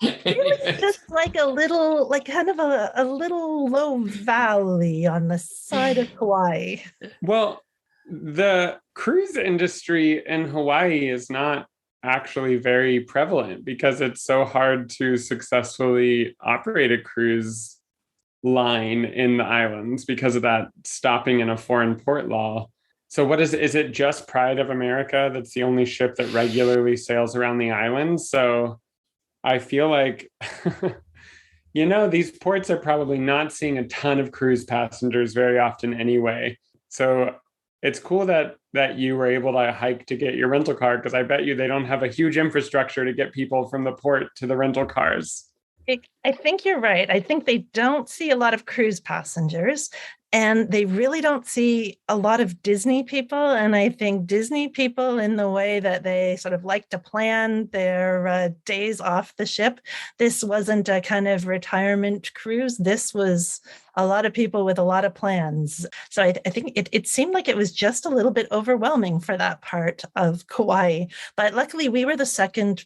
It was just like a little, like kind of a little low valley on the side of Kauai. Well, the cruise industry in Hawaii is not actually very prevalent because it's so hard to successfully operate a cruise line in the islands because of that stopping in a foreign port law. So what is it just Pride of America that's the only ship that regularly sails around the islands? So I feel like, these ports are probably not seeing a ton of cruise passengers very often anyway. So it's cool that you were able to hike to get your rental car, because I bet you they don't have a huge infrastructure to get people from the port to the rental cars. I think you're right. I think they don't see a lot of cruise passengers. And they really don't see a lot of Disney people. And I think Disney people, in the way that they sort of like to plan their days off the ship, this wasn't a kind of retirement cruise. This was a lot of people with a lot of plans. So I think it seemed like it was just a little bit overwhelming for that part of Kauai. But luckily, we were the second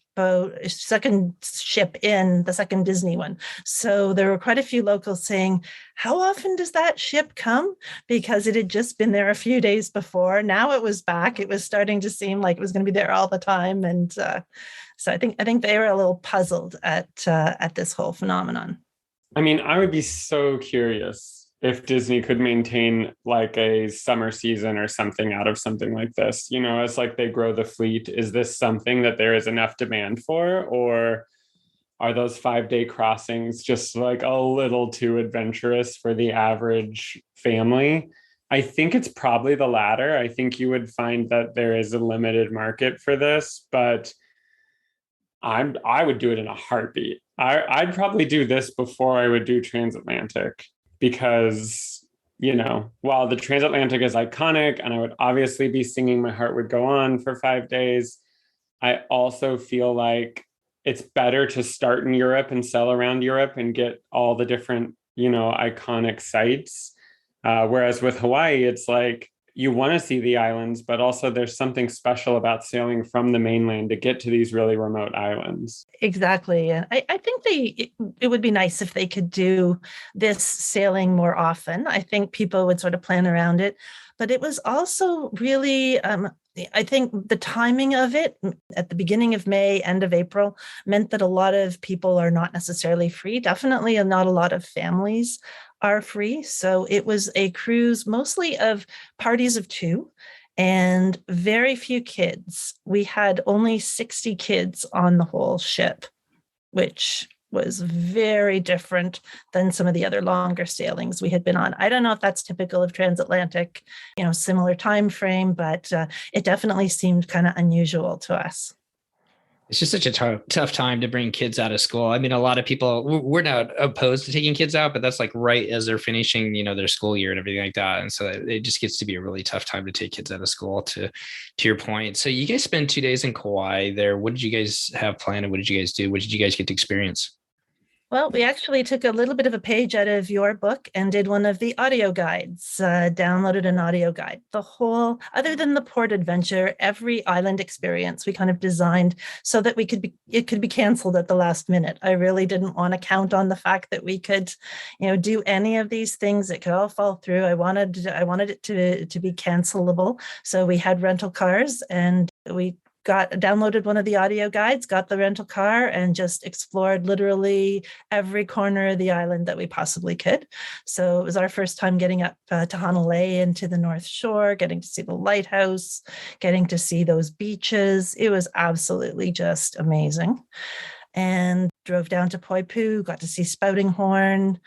ship in, the second Disney one. So there were quite a few locals saying, how often does that ship come? Because it had just been there a few days before. Now it was back. It was starting to seem like it was going to be there all the time. And so I think they were a little puzzled at this whole phenomenon. I mean, I would be so curious if Disney could maintain like a summer season or something out of something like this. As like they grow the fleet, is this something that there is enough demand for, or are those 5-day crossings just like a little too adventurous for the average family? I think it's probably the latter. I think you would find that there is a limited market for this, but I would do it in a heartbeat. I'd probably do this before I would do transatlantic because, while the transatlantic is iconic and I would obviously be singing My Heart Would Go On for 5 days, I also feel like it's better to start in Europe and sail around Europe and get all the different, iconic sites. Whereas with Hawaii, it's like you want to see the islands, but also there's something special about sailing from the mainland to get to these really remote islands. Exactly. I think it would be nice if they could do this sailing more often. I think people would sort of plan around it. But it was also really, I think the timing of it at the beginning of May, end of April, meant that a lot of people are not necessarily free. Definitely not a lot of families are free. So it was a cruise mostly of parties of 2 and very few kids. We had only 60 kids on the whole ship, which was very different than some of the other longer sailings we had been on. I don't know if that's typical of transatlantic, similar time frame, but it definitely seemed kind of unusual to us. It's just such a tough time to bring kids out of school. I mean, a lot of people, we're not opposed to taking kids out, but that's like right as they're finishing, their school year and everything like that. And so it just gets to be a really tough time to take kids out of school, to your point. So you guys spent 2 days in Kauai there. What did you guys have planned and what did you guys do? What did you guys get to experience? Well, we actually took a little bit of a page out of your book and did one of the audio guides, downloaded an audio guide. The whole, other than the port adventure, every island experience we kind of designed so that it could be canceled at the last minute. I really didn't want to count on the fact that we could, do any of these things. It could all fall through. I wanted it to be cancelable. So we had rental cars and we downloaded one of the audio guides, got the rental car, and just explored literally every corner of the island that we possibly could. So it was our first time getting up to Honolulu and to the North Shore, getting to see the lighthouse, getting to see those beaches. It was absolutely just amazing. And drove down to Poipu, got to see Spouting Horn,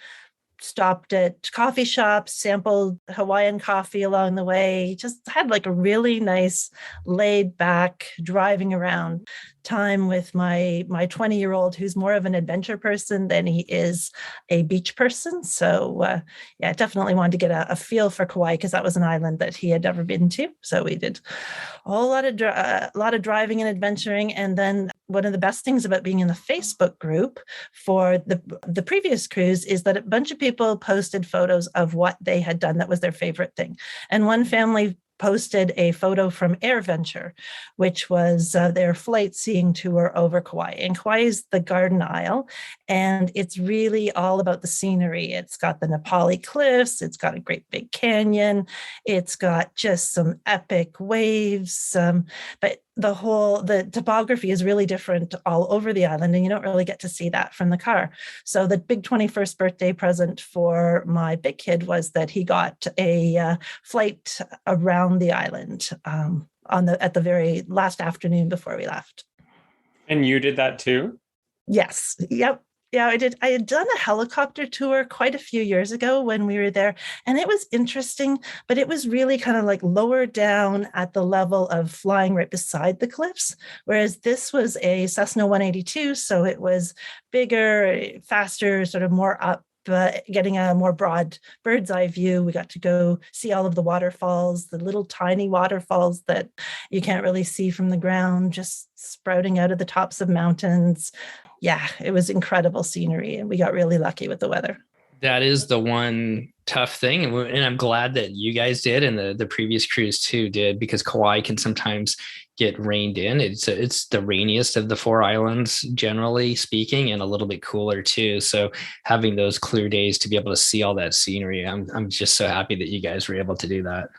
stopped at coffee shops, sampled Hawaiian coffee along the way, just had like a really nice laid back driving around time with my 20-year-old who's more of an adventure person than he is a beach person. So yeah, definitely wanted to get a feel for Kauai because that was an island that he had never been to. So we did a whole lot of driving and adventuring. And then one of the best things about being in the Facebook group for the previous cruise is that a bunch of people posted photos of what they had done that was their favorite thing. And one family posted a photo from AirVenture, which was their flight seeing tour over Kauai. And Kauai is the Garden Isle, and it's really all about the scenery. It's got the Nepali cliffs, it's got a great big canyon, it's got just some epic waves, but the topography is really different all over the island, and you don't really get to see that from the car. So the big 21st birthday present for my big kid was that he got a flight around the island at the very last afternoon before we left. And you did that too? Yes. Yep. Yeah, I did. I had done a helicopter tour quite a few years ago when we were there, and it was interesting, but it was really kind of like lower down at the level of flying right beside the cliffs, whereas this was a Cessna 182, so it was bigger, faster, sort of more up, getting a more broad bird's eye view. We got to go see all of the waterfalls, the little tiny waterfalls that you can't really see from the ground, just sprouting out of the tops of mountains. Yeah, it was incredible scenery, and we got really lucky with the weather. That is the one tough thing. And I'm glad that you guys did and the previous cruise too did, because Kauai can sometimes get rained in. It's the rainiest of the four islands, generally speaking, and a little bit cooler too. So having those clear days to be able to see all that scenery, I'm just so happy that you guys were able to do that.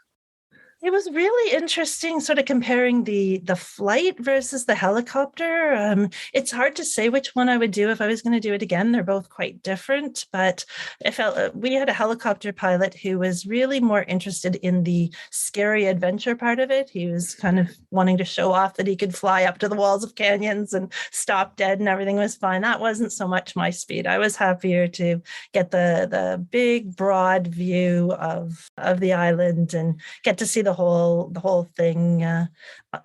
It was really interesting sort of comparing the flight versus the helicopter. It's hard to say which one I would do if I was going to do it again. They're both quite different, but I felt we had a helicopter pilot who was really more interested in the scary adventure part of it. He was kind of wanting to show off that he could fly up to the walls of canyons and stop dead and everything was fine. That wasn't so much my speed. I was happier to get the big, broad view of the island and get to see the whole thing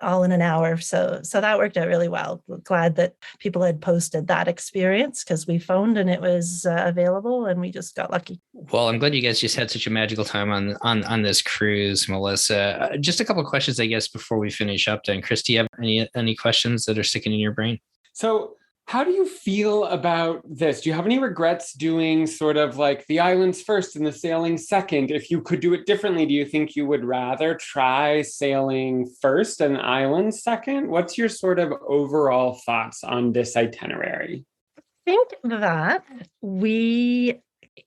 all in an hour. So that worked out really well. Glad that people had posted that experience because we phoned and it was available and we just got lucky. Well, I'm glad you guys just had such a magical time on this cruise, Melissa. Just a couple of questions, I guess, before we finish up then. Chris, do you have any questions that are sticking in your brain? So how do you feel about this? Do you have any regrets doing sort of like the islands first and the sailing second? If you could do it differently, do you think you would rather try sailing first and islands second? What's your sort of overall thoughts on this itinerary? I think that we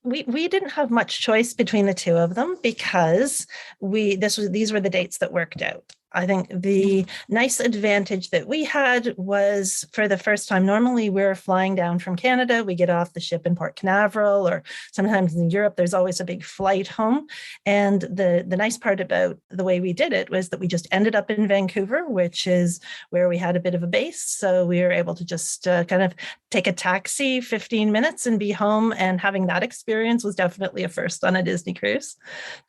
didn't have much choice between the two of them because these were the dates that worked out. I think the nice advantage that we had was for the first time, normally we're flying down from Canada, we get off the ship in Port Canaveral, or sometimes in Europe, there's always a big flight home. And the nice part about the way we did it was that we just ended up in Vancouver, which is where we had a bit of a base. So we were able to just kind of take a taxi 15 minutes and be home. And having that experience was definitely a first on a Disney cruise.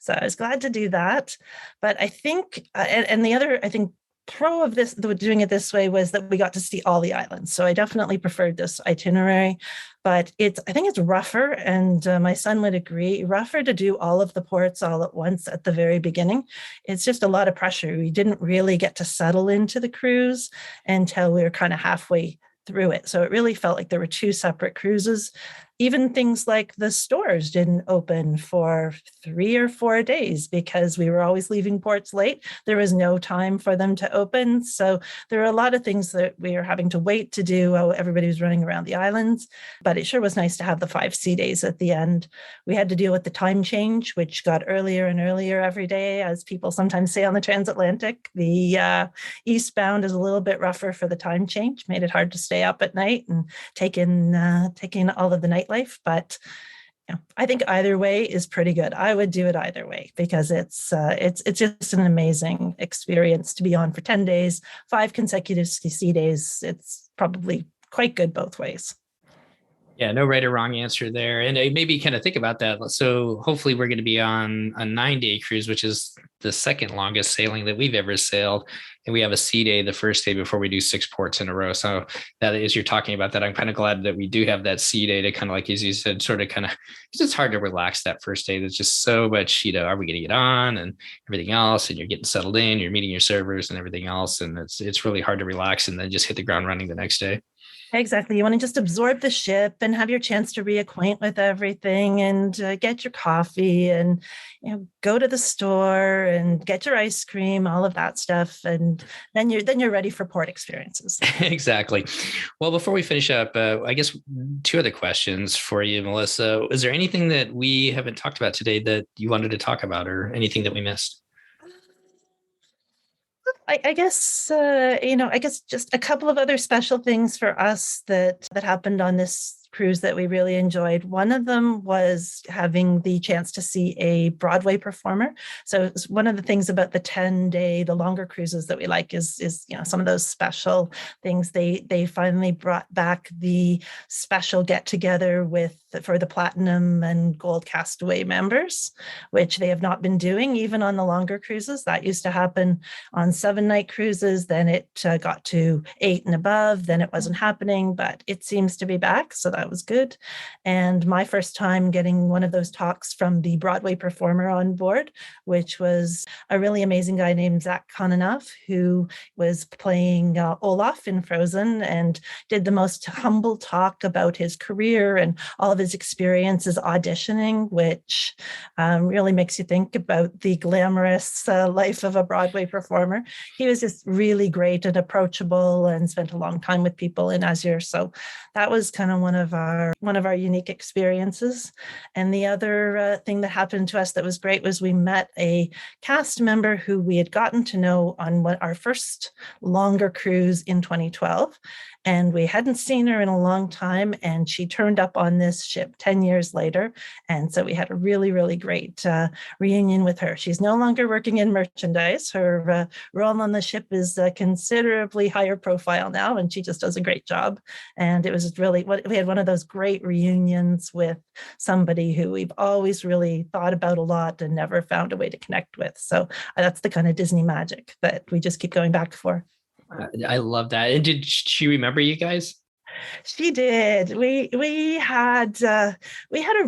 So I was glad to do that. But I think, and the other, I think, pro of this, doing it this way, was that we got to see all the islands. So I definitely preferred this itinerary, but I think it's rougher, and my son would agree, rougher to do all of the ports all at once at the very beginning. It's just a lot of pressure. We didn't really get to settle into the cruise until we were kind of halfway through it. So it really felt like there were two separate cruises. Even things like the stores didn't open for 3 or 4 days because we were always leaving ports late. There was no time for them to open. So there were a lot of things that we were having to wait to do while everybody was running around the islands. But it sure was nice to have the 5 sea days at the end. We had to deal with the time change, which got earlier and earlier every day, as people sometimes say on the transatlantic. The eastbound is a little bit rougher for the time change, made it hard to stay up at night and take in all of the nightlife. But I think either way is pretty good. I would do it either way because it's just an amazing experience to be on for 10 days, 5 consecutive sea days. It's probably quite good both ways. Yeah, no right or wrong answer there. And maybe kind of think about that. So hopefully we're going to be on a 9-day cruise, which is the second longest sailing that we've ever sailed. And we have a sea day the first day before we do 6 ports in a row. So that is, you're talking about that. I'm kind of glad that we do have that sea day to kind of, like, as you said, sort of kind of, because it's hard to relax that first day. There's just so much, are we going to get on and everything else? And you're getting settled in, you're meeting your servers and everything else. And it's really hard to relax and then just hit the ground running the next day. Exactly. You want to just absorb the ship and have your chance to reacquaint with everything and get your coffee and go to the store and get your ice cream, all of that stuff. And then you're ready for port experiences. Exactly. Well, before we finish up, I guess 2 other questions for you, Melissa. Is there anything that we haven't talked about today that you wanted to talk about, or anything that we missed? I guess just a couple of other special things for us that happened on this cruise that we really enjoyed. One of them was having the chance to see a Broadway performer. So one of the things about the longer cruises that we like is some of those special things. They finally brought back the special get together for the platinum and gold castaway members, which they have not been doing even on the longer cruises. That used to happen on 7-night cruises. Then it got to 8 and above. Then it wasn't happening, but it seems to be back. So that was good. And my first time getting one of those talks from the Broadway performer on board, which was a really amazing guy named Zach Konanoff, who was playing Olaf in Frozen and did the most humble talk about his career and all of his experiences auditioning, which really makes you think about the glamorous life of a Broadway performer. He was just really great and approachable and spent a long time with people in Azure. So that was kind of one of our unique experiences. And the other thing that happened to us that was great was we met a cast member who we had gotten to know on our first longer cruise in 2012. And we hadn't seen her in a long time. And she turned up on this ship 10 years later. And so we had a really, really great reunion with her. She's no longer working in merchandise. Her role on the ship is considerably higher profile now, and she just does a great job. And it was really, we had one of those great reunions with somebody who we've always really thought about a lot and never found a way to connect with. So that's the kind of Disney magic that we just keep going back for. I love that. And did she remember you guys? She did. We had a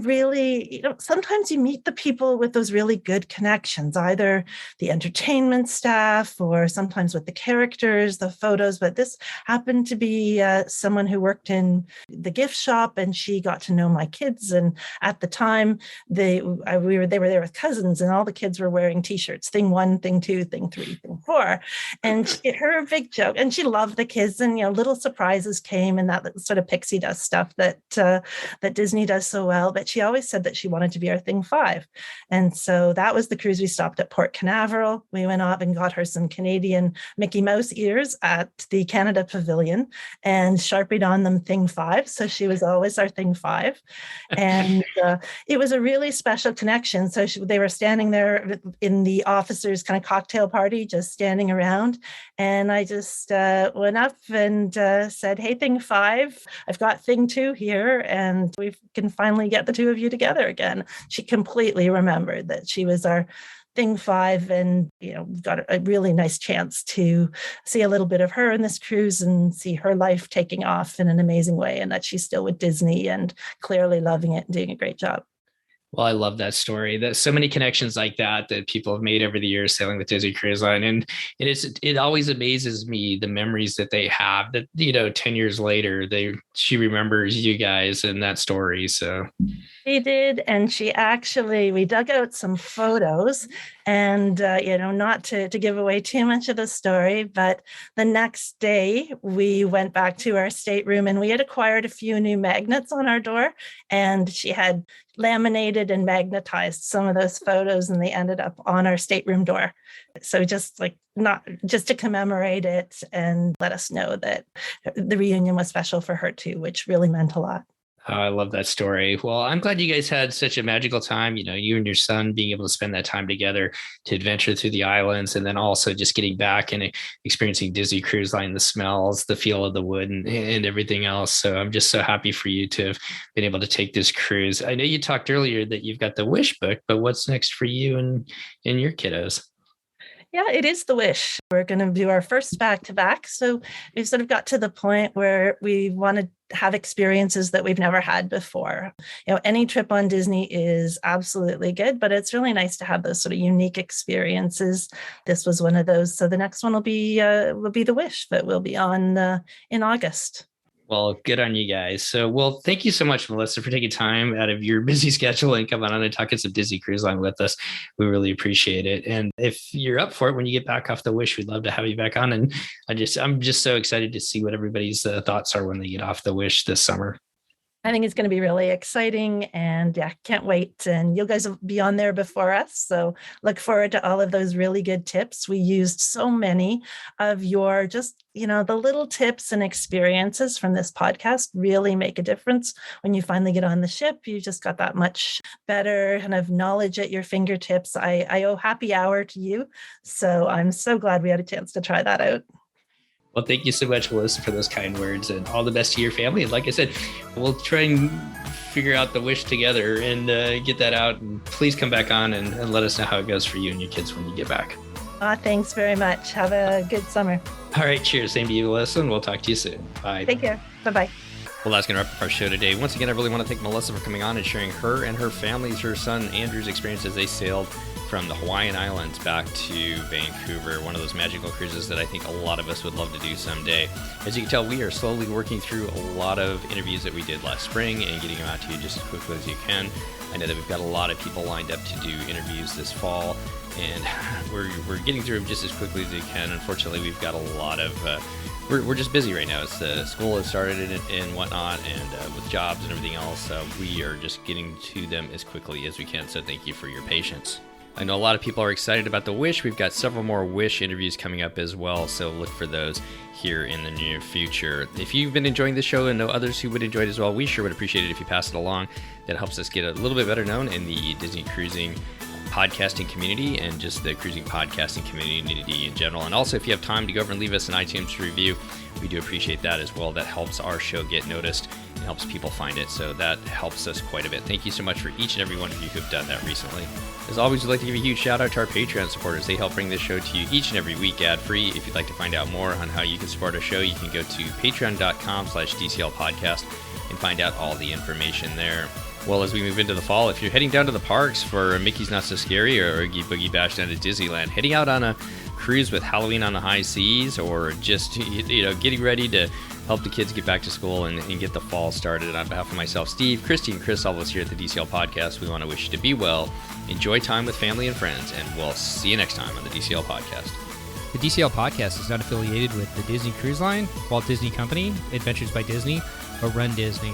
really, sometimes you meet the people with those really good connections, either the entertainment staff or sometimes with the characters, the photos. But this happened to be someone who worked in the gift shop, and she got to know my kids. And at the time, they were there with cousins, and all the kids were wearing T-shirts, thing 1, thing 2, thing 3, thing 4. And her big joke, and she loved the kids, and little surprises came, and that sort of pixie dust stuff that Disney does so well. But she always said that she wanted to be our thing 5. And so that was the cruise. We stopped at Port Canaveral. We went up and got her some Canadian Mickey Mouse ears at the Canada Pavilion and Sharpied on them thing 5. So she was always our thing 5. And it was a really special connection. So they were standing there in the officers' kind of cocktail party, just standing around. And I just went up and said, "Hey, thing 5, I've got thing 2 here, and we can finally get the 2 of you together again." She completely remembered that she was our thing 5, and got a really nice chance to see a little bit of her in this cruise and see her life taking off in an amazing way, and that she's still with Disney and clearly loving it and doing a great job. Well, I love that story. There's so many connections like that that people have made over the years sailing with Disney Cruise Line, and it always amazes me the memories that they have. That 10 years later, she remembers you guys and that story. So She did, and we dug out some photos, and not to give away too much of the story, but the next day we went back to our stateroom, and we had acquired a few new magnets on our door, and she had laminated and magnetized some of those photos, and they ended up on our stateroom door. So not just to commemorate it and let us know that the reunion was special for her too, which really meant a lot. Oh, I love that story. Well, I'm glad you guys had such a magical time, you and your son being able to spend that time together to adventure through the islands, and then also just getting back and experiencing Disney Cruise Line, the smells, the feel of the wood and everything else. So I'm just so happy for you to have been able to take this cruise. I know you talked earlier that you've got the Wish book, but what's next for you and your kiddos? Yeah, it is the Wish. We're going to do our first back-to-back. So we've sort of got to the point where we want to have experiences that we've never had before. Any trip on Disney is absolutely good, but it's really nice to have those sort of unique experiences. This was one of those. So the next one will be the Wish, but we'll be on in August. Well, good on you guys. So, well, thank you so much, Melissa, for taking time out of your busy schedule and coming on and talking some Disney Cruise Line with us. We really appreciate it. And if you're up for it, when you get back off the Wish, we'd love to have you back on. And I'm just so excited to see what everybody's thoughts are when they get off the Wish this summer. I think it's going to be really exciting, and yeah, can't wait. And you guys will be on there before us. So look forward to all of those really good tips. We used so many of your the little tips and experiences from this podcast really make a difference. When you finally get on the ship, you just got that much better kind of knowledge at your fingertips. I owe happy hour to you. So I'm so glad we had a chance to try that out. Well, thank you so much, Melissa, for those kind words, and all the best to your family. And like I said, we'll try and figure out the Wish together and get that out. And please come back on and let us know how it goes for you and your kids when you get back. Thanks very much. Have a good summer. All right. Cheers. Same to you, Melissa, and we'll talk to you soon. Bye. Take care. Bye-bye. Well, that's going to wrap up our show today. Once again, I really want to thank Melissa for coming on and sharing her and her family's, her son Andrew's experience as they sailed from the Hawaiian Islands back to Vancouver, one of those magical cruises that I think a lot of us would love to do someday. As you can tell, we are slowly working through a lot of interviews that we did last spring and getting them out to you just as quickly as you can. I know that we've got a lot of people lined up to do interviews this fall, and we're getting through them just as quickly as we can. Unfortunately, we've got a lot of we're just busy right now. It's the school has started and whatnot, and with jobs and everything else, we are just getting to them as quickly as we can. So thank you for your patience. I know a lot of people are excited about the Wish. We've got several more Wish interviews coming up as well, so look for those here in the near future. If you've been enjoying the show and know others who would enjoy it as well, we sure would appreciate it if you pass it along. That helps us get a little bit better known in the Disney cruising podcasting community and just the cruising podcasting community in general. And also, if you have time to go over and leave us an iTunes review, we do appreciate that as well. That helps our show get noticed and helps people find it. So that helps us quite a bit. Thank you so much for each and every one of you who have done that recently. As always, we'd like to give a huge shout out to our Patreon supporters. They help bring this show to you each and every week ad-free. If you'd like to find out more on how you can support our show, you can go to patreon.com/DCL podcast and find out all the information there. Well, as we move into the fall, if you're heading down to the parks for Mickey's Not So Scary or Oogie Boogie Bash down to Disneyland, heading out on a cruise with Halloween on the High Seas, or just getting ready to help the kids get back to school and get the fall started. On behalf of myself, Steve, Christy, and Chris, all of us here at the DCL Podcast, we want to wish you to be well, enjoy time with family and friends, and we'll see you next time on the DCL Podcast. The DCL Podcast is not affiliated with the Disney Cruise Line, Walt Disney Company, Adventures by Disney, or Run Disney.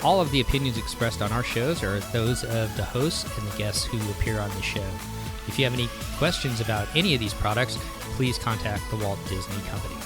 All of the opinions expressed on our shows are those of the hosts and the guests who appear on the show. If you have any questions about any of these products, please contact the Walt Disney Company.